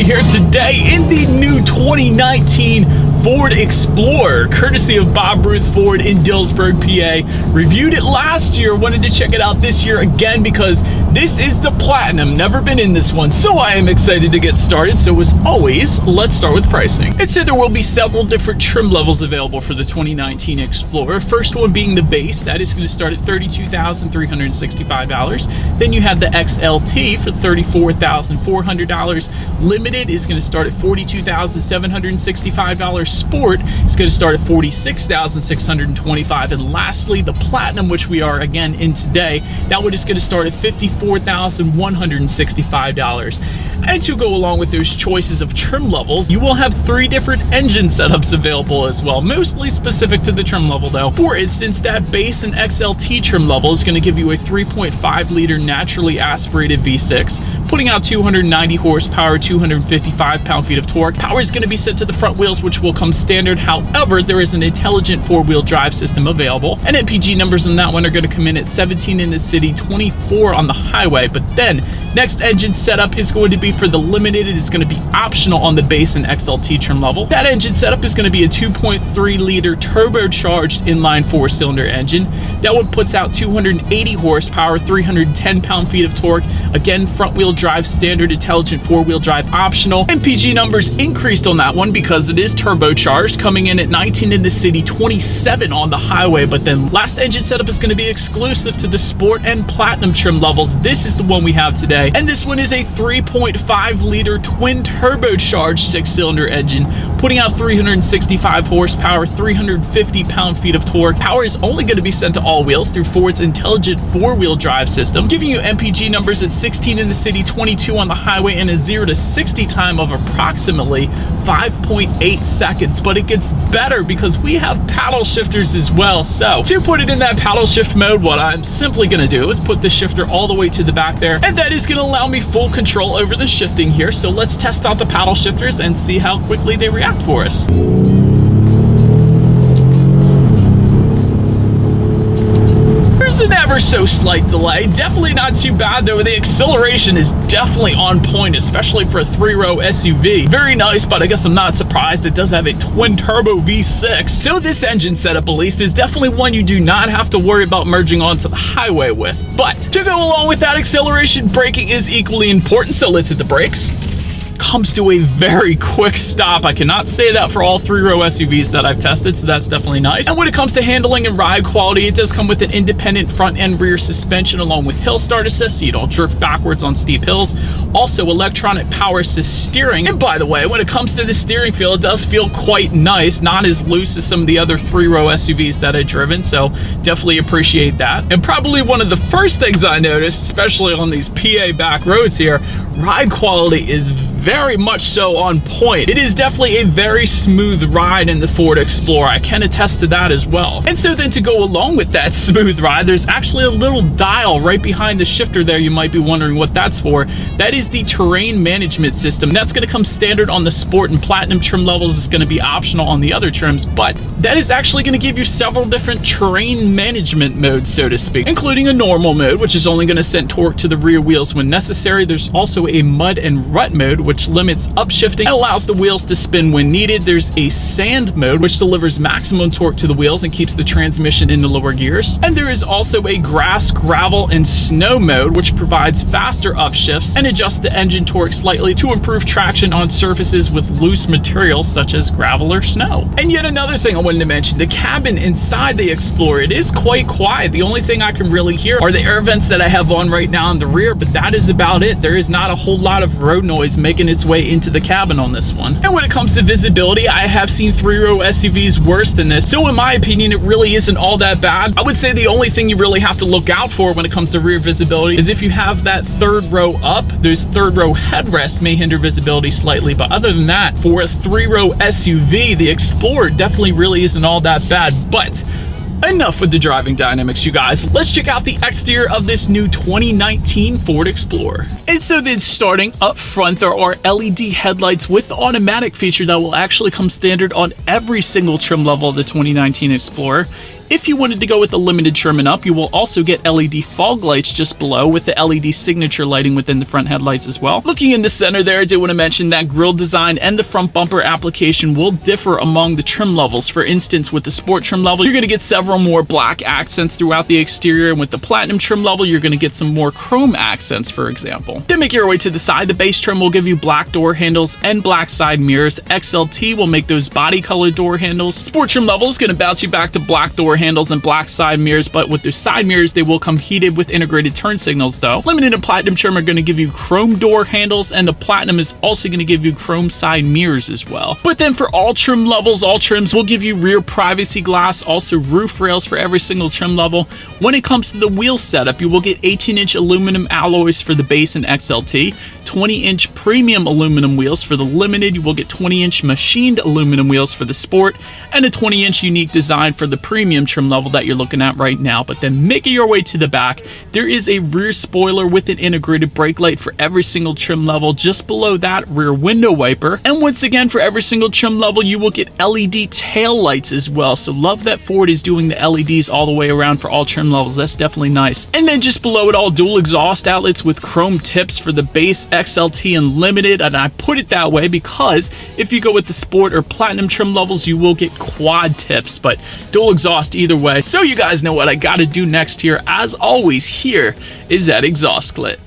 Corey here today in the new 2019 Ford Explorer, courtesy of Bob Ruth Ford in Dillsburg, PA. Reviewed it last year, wanted to check it out this year again because this is the Platinum. Never been in this one, so I am excited to get started. So as always, let's start with pricing. It said there will be several different trim levels available for the 2019 Explorer. First one being the base, that is going to start at $32,365. Then you have the XLT for $34,400. Limited is going to start at $42,765. Sport is going to start at $46,625. And lastly, the Platinum, which we are again in today, that one is going to start at $54,165. And to go along with those choices of trim levels, you will have 3 different engine setups available as well, mostly specific to the trim level though. For instance, that base and XLT trim level is going to give you a 3.5 liter naturally aspirated V6, putting out 290 horsepower, 255 pound-feet of torque. Power is going to be sent to the front wheels, which will come standard. However, there is an intelligent 4-wheel drive system available, and MPG numbers on that one are going to come in at 17 in the city, 24 on the highway. But then next engine setup is going to be for the Limited. It is going to be optional on the base and XLT trim level. That engine setup is going to be a 2.3 liter turbocharged inline 4-cylinder engine. That one puts out 280 horsepower, 310 pound-feet of torque. Again, front wheel drive standard, intelligent 4-wheel drive optional. MPG numbers increased on that one because it is turbocharged, coming in at 19 in the city, 27 on the highway. But then last engine setup is going to be exclusive to the Sport and Platinum trim levels. This is the one we have today, and this one is a 3.5 liter twin turbocharged 6-cylinder engine, putting out 365 horsepower, 350 pound-feet of torque. Power is only going to be sent to all wheels through Ford's intelligent 4-wheel drive system, giving you MPG numbers at 16 in the city, 22 on the highway, and a 0 to 60 time of approximately 5.8 seconds. But it gets better because we have paddle shifters as well. So to put it in that paddle shift mode, what I'm simply going to do is put the shifter all the way to the back there, and that is going to allow me full control over the shifting here. So let's test out the paddle shifters and see how quickly they react for us. An ever so slight delay, definitely not too bad though. The acceleration is definitely on point, especially for a 3-row SUV. Very nice, but I guess I'm not surprised. It does have a twin turbo V6, so this engine setup at least is definitely one you do not have to worry about merging onto the highway with. But to go along with that acceleration, braking is equally important, so let's hit the brakes. Comes to a very quick stop. I cannot say that for all 3-row SUVs that I've tested, so that's definitely nice. And when it comes to handling and ride quality, it does come with an independent front and rear suspension along with hill start assist, so you don't drift backwards on steep hills. Also electronic power assist steering. And by the way, when it comes to the steering feel, it does feel quite nice, not as loose as some of the other 3-row SUVs that I've driven, so definitely appreciate that. And probably one of the first things I noticed, especially on these PA back roads here, ride quality is very much so on point. It is definitely a very smooth ride in the Ford Explorer. I can attest to that as well. And so then to go along with that smooth ride, there's actually a little dial right behind the shifter there. You might be wondering what that's for. That is the terrain management system. That's going to come standard on the Sport and Platinum trim levels. It's going to be optional on the other trims, but that is actually going to give you several different terrain management modes, so to speak, including a normal mode, which is only going to send torque to the rear wheels when necessary. There's also a mud and rut mode, which limits upshifting and allows the wheels to spin when needed. There's a sand mode, which delivers maximum torque to the wheels and keeps the transmission in the lower gears. And there is also a grass, gravel, and snow mode, which provides faster upshifts and adjusts the engine torque slightly to improve traction on surfaces with loose materials such as gravel or snow. And yet another thing I wanted to mention, the cabin inside the Explorer, it is quite quiet. The only thing I can really hear are the air vents that I have on right now in the rear, but that is about it. There is not a whole lot of road noise making its way into the cabin on this one. And when it comes to visibility, I have seen 3-row SUVs worse than this, so in my opinion, it really isn't all that bad. I would say the only thing you really have to look out for when it comes to rear visibility is if you have that 3rd row up, those 3rd row headrests may hinder visibility slightly, but other than that, for a 3-row SUV, the Explorer definitely really isn't all that bad. But enough with the driving dynamics, you guys. Let's check out the exterior of this new 2019 Ford Explorer. And so then starting up front, there are LED headlights with the automatic feature that will actually come standard on every single trim level of the 2019 Explorer. If you wanted to go with the limited trim and up, you will also get LED fog lights just below with the LED signature lighting within the front headlights as well. Looking in the center there, I did want to mention that grille design and the front bumper application will differ among the trim levels. For instance, with the sport trim level, you're going to get several more black accents throughout the exterior, and with the platinum trim level, you're going to get some more chrome accents, for example. Then make your way to the side. The base trim will give you black door handles and black side mirrors. XLT will make those body colored door handles. Sport trim level is going to bounce you back to black door handles and black side mirrors, but with those side mirrors, they will come heated with integrated turn signals though. Limited and platinum trim are going to give you chrome door handles, and the platinum is also going to give you chrome side mirrors as well. But then for all trim levels, all trims will give you rear privacy glass, also roof rails for every single trim level. When it comes to the wheel setup, you will get 18-inch aluminum alloys for the base and XLT, 20-inch premium aluminum wheels for the limited. You will get 20-inch machined aluminum wheels for the sport, and a 20-inch unique design for the premium trim level that you're looking at right now. But then making your way to the back, there is a rear spoiler with an integrated brake light for every single trim level. Just below that, rear window wiper. And once again, for every single trim level, you will get LED tail lights as well. So love that Ford is doing the LEDs all the way around for all trim levels. That's definitely nice. And then just below it all, dual exhaust outlets with chrome tips for the base, XLT, and limited. And I put it that way because if you go with the sport or platinum trim levels, you will get quad tips, but dual exhaust either way. So you guys know what I gotta do next here. As always, here is that exhaust clip.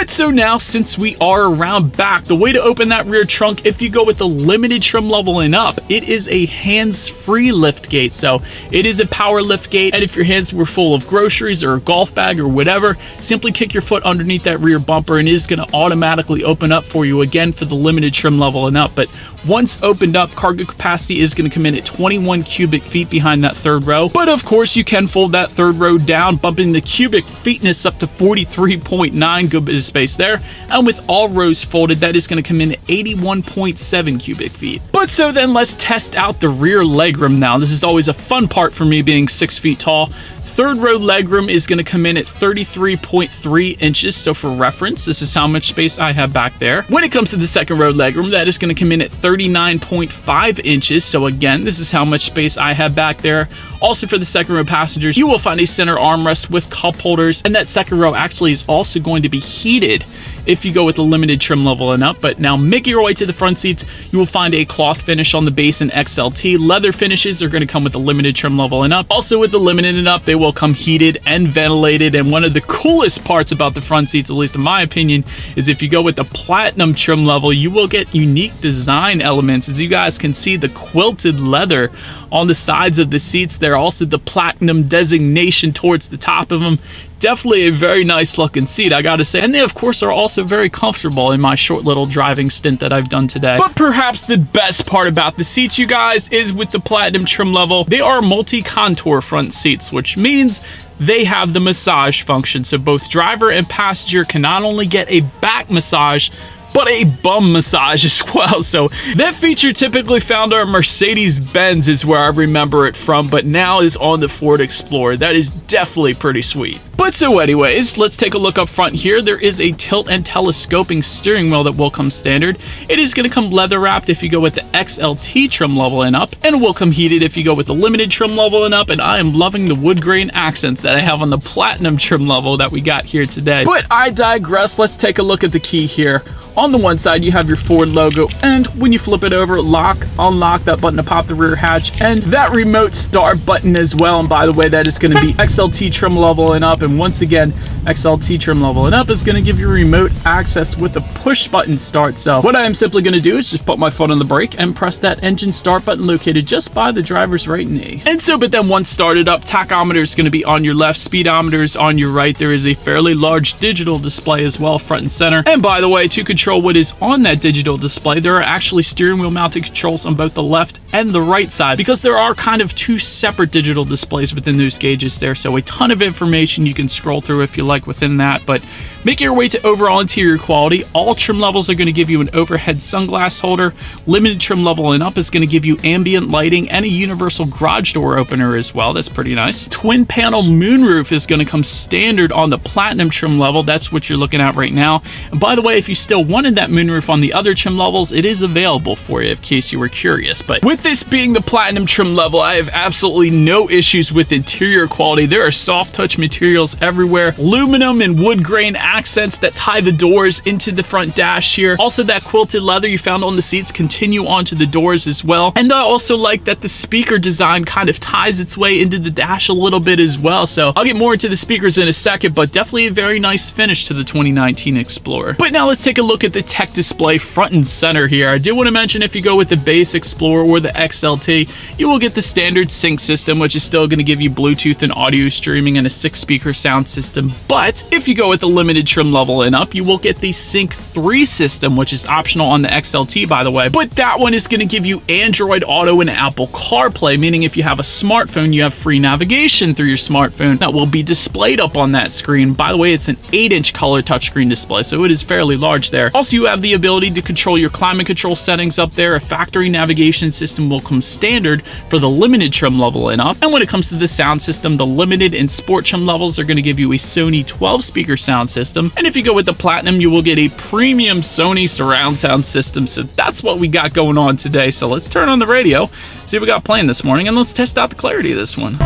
So now, since we are around back, the way to open that rear trunk, if you go with the limited trim level and up, it is a hands-free lift gate. So it is a power lift gate, and if your hands were full of groceries or a golf bag or whatever, simply kick your foot underneath that rear bumper and it is going to automatically open up for you again for the limited trim level and up. But once opened up, cargo capacity is going to come in at 21 cubic feet behind that third row. But of course, you can fold that third row down, bumping the cubic feetness up to 43.9, good bit of space there. And with all rows folded, that is going to come in at 81.7 cubic feet. But so then let's test out the rear legroom now. This is always a fun part for me being 6 feet tall. Third row legroom is going to come in at 33.3 inches. So for reference, this is how much space I have back there. When it comes to the second row legroom, that is going to come in at 39.5 inches. So again, this is how much space I have back there. Also for the second row passengers, you will find a center armrest with cup holders, and that second row actually is also going to be heated if you go with the limited trim level and up. But now making your way to the front seats, you will find a cloth finish on the base and XLT. Leather finishes are going to come with the limited trim level and up. Also with the limited and up, they will come heated and ventilated. And one of the coolest parts about the front seats, at least in my opinion, is if you go with the platinum trim level, you will get unique design elements. As you guys can see, the quilted leather on the sides of the seats there, also the platinum designation towards the top of them. Definitely a very nice looking seat, I gotta say. And they, of course, are also very comfortable in my short little driving stint that I've done today. But perhaps the best part about the seats, you guys, is with the platinum trim level, they are multi-contour front seats, which means they have the massage function. So both driver and passenger can not only get a back massage, but a bum massage as well. So that feature typically found on Mercedes-Benz is where I remember it from, but now is on the Ford Explorer. That is definitely pretty sweet. But so anyways, let's take a look up front here. There is a tilt and telescoping steering wheel that will come standard. It is going to come leather wrapped if you go with the XLT trim level and up, and it will come heated if you go with the limited trim level and up. And I am loving the wood grain accents that I have on the platinum trim level that we got here today. But I digress. Let's take a look at the key here. On the one side, you have your Ford logo, and when you flip it over, lock, unlock that button to pop the rear hatch, and that remote start button as well. And by the way, that is going to be XLT trim level and up. And once again, XLT trim level and up is going to give you remote access with a push button start. So what I am simply going to do is just put my foot on the brake and press that engine start button located just by the driver's right knee. And so, but then once started up, tachometer is going to be on your left, speedometer is on your right. There is a fairly large digital display as well, front and center. And by the way, to control control what is on that digital display, there are actually steering wheel mounted controls on both the left and the right side, because there are kind of two separate digital displays within those gauges there. So a ton of information you can scroll through if you like within that. But making your way to overall interior quality, all trim levels are going to give you an overhead sunglass holder. Limited trim level and up is going to give you ambient lighting and a universal garage door opener as well. That's pretty nice. Twin panel moonroof is going to come standard on the platinum trim level. That's what you're looking at right now. And by the way, if you still wanted that moonroof on the other trim levels, it is available for you in case you were curious. But with this being the platinum trim level, I have absolutely no issues with interior quality. There are soft touch materials everywhere, aluminum and wood grain accents that tie the doors into the front dash here. Also, that quilted leather you found on the seats continue onto the doors as well. And I also like that the speaker design kind of ties its way into the dash a little bit as well. So I'll get more into the speakers in a second, but definitely a very nice finish to the 2019 Explorer. But now let's take a look at the tech display front and center here. I do want to mention, if you go with the base Explorer or the XLT, you will get the standard sync system, which is still going to give you Bluetooth and audio streaming and a 6-speaker sound system. But if you go with the limited trim level and up, you will get the Sync 3 system, which is optional on the XLT, by the way. But that one is going to give you Android Auto and Apple CarPlay, meaning if you have a smartphone, you have free navigation through your smartphone that will be displayed up on that screen. By the way, it's an 8-inch color touchscreen display, so it is fairly large there. Also, you have the ability to control your climate control settings up there. A factory navigation system will come standard for the limited trim level and up. And when it comes to the sound system, the limited and sport trim levels are going to give you a Sony 12-speaker sound system. And if you go with the platinum, you will get a premium Sony surround sound system. So that's what we got going on today. So let's turn on the radio, see what we got playing this morning, and let's test out the clarity of this one.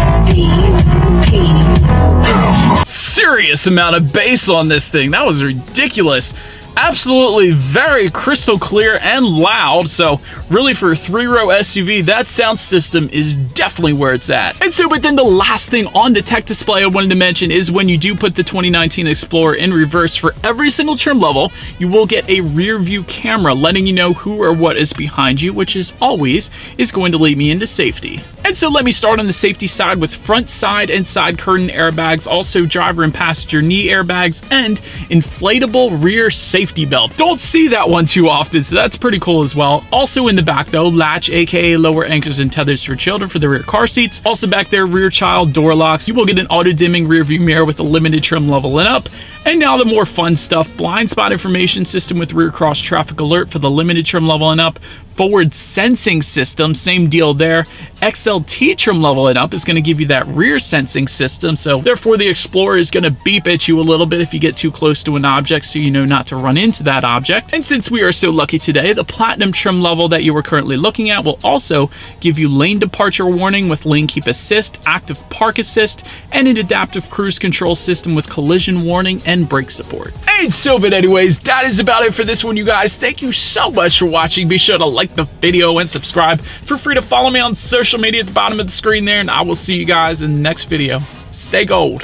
Serious amount of bass on this thing. That was ridiculous. Absolutely very crystal clear and loud. So really, for a 3-row SUV, that sound system is definitely where it's at. And so, but then the last thing on the tech display I wanted to mention is when you do put the 2019 Explorer in reverse, for every single trim level, you will get a rear view camera letting you know who or what is behind you, which is always going to lead me into safety. And so let me start on the safety side with front, side, and side curtain airbags, also driver and passenger knee airbags, and inflatable rear safety belts. Don't see that one too often, so that's pretty cool as well. Also in the back though, latch, aka lower anchors and tethers for children for the rear car seats. Also back there, rear child door locks. You will get an auto dimming rear view mirror with a limited trim level and up. And now the more fun stuff, blind spot information system with rear cross traffic alert for the limited trim level and up. Forward sensing system, same deal there. XLT trim level and up is going to give you that rear sensing system, so therefore the Explorer is going to beep at you a little bit if you get too close to an object, so you know not to run into that object. And since we are so lucky today, the platinum trim level that you are currently looking at will also give you lane departure warning with lane keep assist, active park assist, and an adaptive cruise control system with collision warning and brake support. And so, but anyways, that is about it for this one, you guys. Thank you so much for watching. Be sure to like the video and subscribe. Feel free to follow me on social media at the bottom of the screen there, and I will see you guys in the next video. Stay gold.